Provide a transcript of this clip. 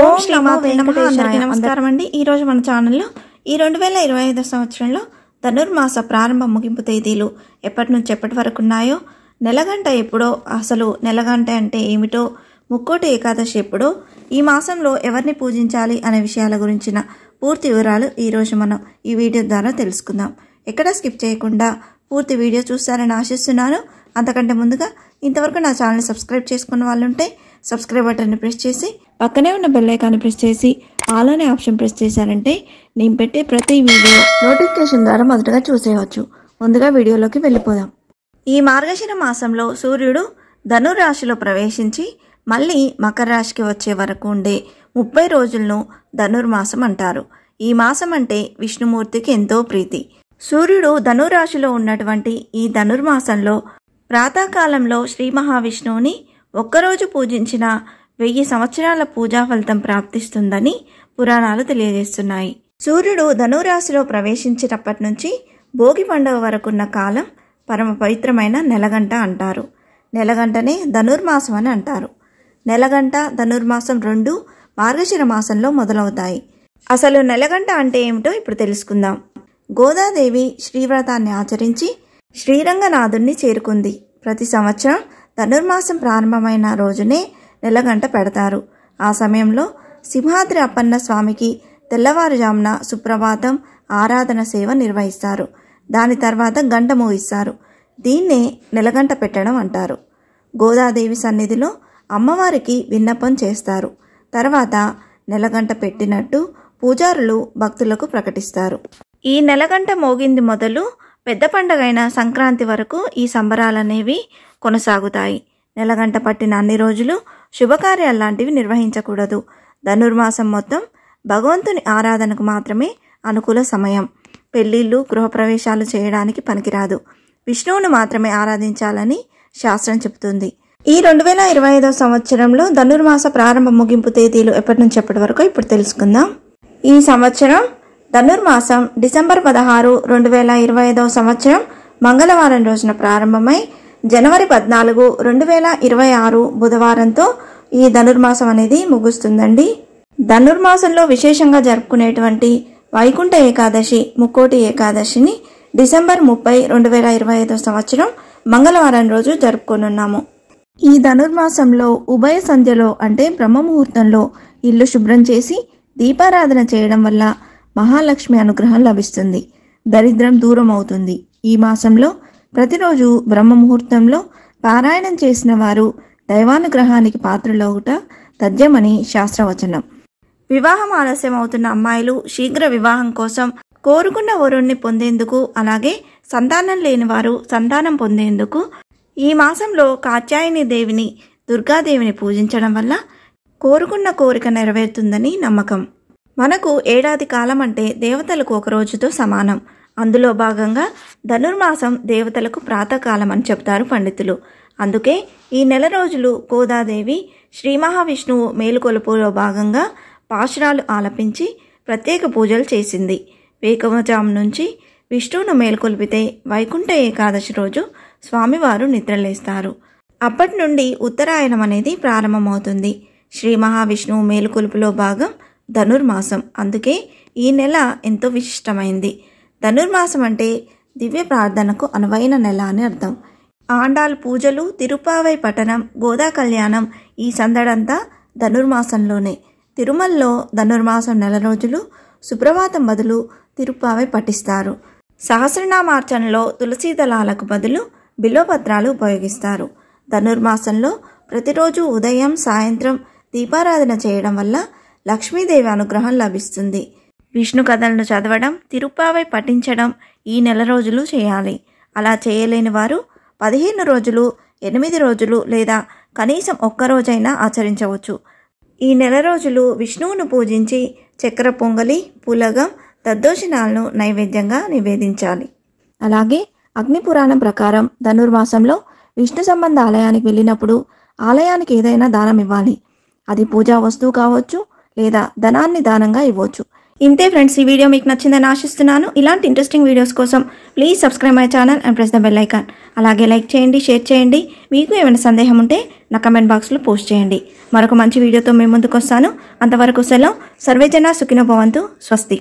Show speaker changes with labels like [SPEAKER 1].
[SPEAKER 1] ఓం శ్రీ మాతే నమః. అందరికీ నమస్కారం అండి. ఈరోజు మన ఛానల్లో ఈ 2025 సంవత్సరంలో ధనుర్మాస ప్రారంభ ముగింపు తేదీలు ఎప్పటి నుంచి ఎప్పటి వరకు ఉన్నాయో, నెలగంట ఎప్పుడో, అసలు నెలగంట అంటే ఏమిటో, ముక్కోటి ఏకాదశి ఎప్పుడో, ఈ మాసంలో ఎవరిని పూజించాలి అనే విషయాల గురించిన పూర్తి వివరాలు ఈరోజు మనం ఈ వీడియో ద్వారా తెలుసుకుందాం. ఎక్కడ స్కిప్ చేయకుండా పూర్తి వీడియో చూస్తారని ఆశిస్తున్నాను. అంతకంటే ముందుగా ఇంతవరకు నా ఛానల్ని సబ్స్క్రైబ్ చేసుకున్న వాళ్ళు ఉంటే సబ్స్క్రైబ్ బటన్ని ప్రెస్ చేసి పక్కనే ఉన్న బెల్ ఐకాన్ని ప్రెస్ చేసి ఆల్ అనే ఆప్షన్ ప్రెస్ చేశారంటే నేను పెట్టే ప్రతి వీడియో నోటిఫికేషన్ ద్వారా మొదటగా చూసేయవచ్చు. ముందుగా వీడియోలోకి వెళ్ళిపోదాం. ఈ మార్గశిర మాసంలో సూర్యుడు ధనుర్ రాశిలో ప్రవేశించి మళ్ళీ మకర రాశికి వచ్చే వరకు ఉండే 30 రోజులను ధనుర్మాసం అంటారు. ఈ మాసం అంటే విష్ణుమూర్తికి ఎంతో ప్రీతి. సూర్యుడు ధనురాశిలో ఉన్నటువంటి ఈ ధనుర్మాసంలో ప్రాతకాలంలో శ్రీ మహావిష్ణువుని ఒక్కరోజు పూజించిన 1000 సంవత్సరాల పూజా ఫలితం ప్రాప్తిస్తుందని పురాణాలు తెలియజేస్తున్నాయి. సూర్యుడు ధనురాశిలో ప్రవేశించినప్పటి నుంచి భోగి పండుగ వరకున్న కాలం పరమ పవిత్రమైన నెలగంట అంటారు. నెలగంటనే ధనుర్మాసం అని అంటారు. నెలగంట, ధనుర్మాసం రెండు మార్గశిర మాసంలో మొదలవుతాయి. అసలు నెలగంట అంటే ఏమిటో ఇప్పుడు తెలుసుకుందాం. గోదాదేవి శ్రీవ్రతాన్ని ఆచరించి శ్రీరంగనాథుణ్ణి చేరుకుంది. ప్రతి సంవత్సరం ధనుర్మాసం ప్రారంభమైన రోజునే నెలగంట పెడతారు. ఆ సమయంలో సింహాద్రి అప్పన్న స్వామికి తెల్లవారుజామున సుప్రభాతం ఆరాధన సేవ నిర్వహిస్తారు. దాని తర్వాత గంట మోగిస్తారు. దీన్నే నెలగంట పెట్టడం అంటారు. గోదాదేవి సన్నిధిలో అమ్మవారికి విన్నపం చేస్తారు. తర్వాత నెలగంట పెట్టినట్టు పూజారులు భక్తులకు ప్రకటిస్తారు. ఈ నెలగంట మోగింది మొదలు పెద్ద పండగైన సంక్రాంతి వరకు ఈ సంబరాలనేవి కొనసాగుతాయి. నెలగంట పట్టిన అన్ని రోజులు శుభకార్యాలాంటివి నిర్వహించకూడదు. ధనుర్మాసం మొత్తం భగవంతుని ఆరాధనకు మాత్రమే అనుకూల సమయం. పెళ్లిళ్ళు, గృహప్రవేశాలు చేయడానికి పనికిరాదు. విష్ణువును మాత్రమే ఆరాధించాలని శాస్త్రం చెబుతుంది. ఈ 2025 సంవత్సరంలో ధనుర్మాస ప్రారంభ ముగింపు తేదీలు ఎప్పటి నుంచి ఎప్పటి వరకు ఇప్పుడు తెలుసుకుందాం. ఈ సంవత్సరం ధనుర్మాసం డిసెంబర్ 16, 2025 సంవత్సరం మంగళవారం రోజున ప్రారంభమై జనవరి 14, 2026 బుధవారంతో ఈ ధనుర్మాసం అనేది ముగుస్తుందండి. ధనుర్మాసంలో విశేషంగా జరుపుకునేటువంటి వైకుంఠ ఏకాదశి, ముక్కోటి ఏకాదశిని డిసెంబర్ 30, 2025 సంవత్సరం మంగళవారం రోజు జరుపుకోనున్నాము. ఈ ధనుర్మాసంలో ఉభయ సంధ్యలో అంటే బ్రహ్మముహూర్తంలో ఇల్లు శుభ్రం చేసి దీపారాధన చేయడం వల్ల మహాలక్ష్మి అనుగ్రహం లభిస్తుంది. దరిద్రం దూరం అవుతుంది. ఈ మాసంలో ప్రతిరోజు బ్రహ్మముహూర్తంలో పారాయణం చేసిన వారు దైవానుగ్రహానికి పాత్రలవుట తథ్యమని శాస్త్రవచనం. వివాహం ఆలస్యం అవుతున్న అమ్మాయిలు శీఘ్ర వివాహం కోసం, కోరుకున్న వరుణ్ణి పొందేందుకు, అలాగే సంతానం లేని వారు సంతానం పొందేందుకు ఈ మాసంలో కాత్యాయని దేవిని, దుర్గాదేవిని పూజించడం వల్ల కోరుకున్న కోరిక నెరవేరుతుందని నమ్మకం. మనకు ఏడాది కాలం అంటే దేవతలకు ఒక రోజుతో సమానం. అందులో భాగంగా ధనుర్మాసం దేవతలకు ప్రాతకాలం అని చెప్తారు పండితులు. అందుకే ఈ నెల రోజులు గోదాదేవి శ్రీ మహావిష్ణువు మేలుకొలుపులో భాగంగా పాశురాలు ఆలపించి ప్రత్యేక పూజలు చేసింది. వేకువజాము నుంచి విష్ణువును మేలుకొల్పితే వైకుంఠ ఏకాదశి రోజు స్వామివారు నిద్రలేస్తారు. అప్పటి నుండి ఉత్తరాయణం అనేది ప్రారంభమవుతుంది. శ్రీ మహావిష్ణువు మేలుకొలుపులో భాగం ధనుర్మాసం. అందుకే ఈ నెల ఎంతో విశిష్టమైంది. ధనుర్మాసం అంటే దివ్య ప్రార్థనకు అనువైన నెల అని అర్థం. ఆండాల్ పూజలు, తిరుప్పావై పఠనం, గోదా కళ్యాణం, ఈ సందడంతా ధనుర్మాసంలోనే. తిరుమలలో ధనుర్మాసం నెల రోజులు సుప్రభాతం బదులు తిరుప్పావై పఠిస్తారు. సహస్రనామార్చనలో తులసీ దళాలకు బదులు బిల్వపత్రాలు ఉపయోగిస్తారు. ధనుర్మాసంలో ప్రతిరోజు ఉదయం, సాయంత్రం దీపారాధన చేయడం వల్ల లక్ష్మీదేవి అనుగ్రహం లభిస్తుంది. విష్ణు కథలను చదవడం, తిరుప్పావై పఠించడం ఈ నెల రోజులు చేయాలి. అలా చేయలేని వారు 15 రోజులు, 8 రోజులు లేదా కనీసం ఒక్కరోజైనా ఆచరించవచ్చు. ఈ నెల రోజులు విష్ణువును పూజించి చక్కెర పొంగలి, పులగం, దద్దోజనాలను నైవేద్యంగా నివేదించాలి. అలాగే అగ్నిపురాణం ప్రకారం ధనుర్మాసంలో విష్ణు సంబంధ ఆలయానికి వెళ్ళినప్పుడు ఆలయానికి ఏదైనా దానం ఇవ్వాలి. అది పూజా వస్తువు కావచ్చు లేదా ధనాన్ని దానంగా ఇవ్వచ్చు. ఇంతే ఫ్రెండ్స్, ఈ వీడియో మీకు నచ్చిందని ఆశిస్తున్నాను. ఇలాంటి ఇంట్రెస్టింగ్ వీడియోస్ కోసం please subscribe my channel and press the bell icon. అలాగే లైక్ చేయండి, షేర్ చేయండి. మీకు ఏమైనా సందేహం ఉంటే నా కమెంట్ బాక్స్లో పోస్ట్ చేయండి. మరొక మంచి వీడియోతో మేము ముందుకు వస్తాను. అంతవరకు సెలవు. సర్వేజన సుఖినో భవంతు. స్వస్తి.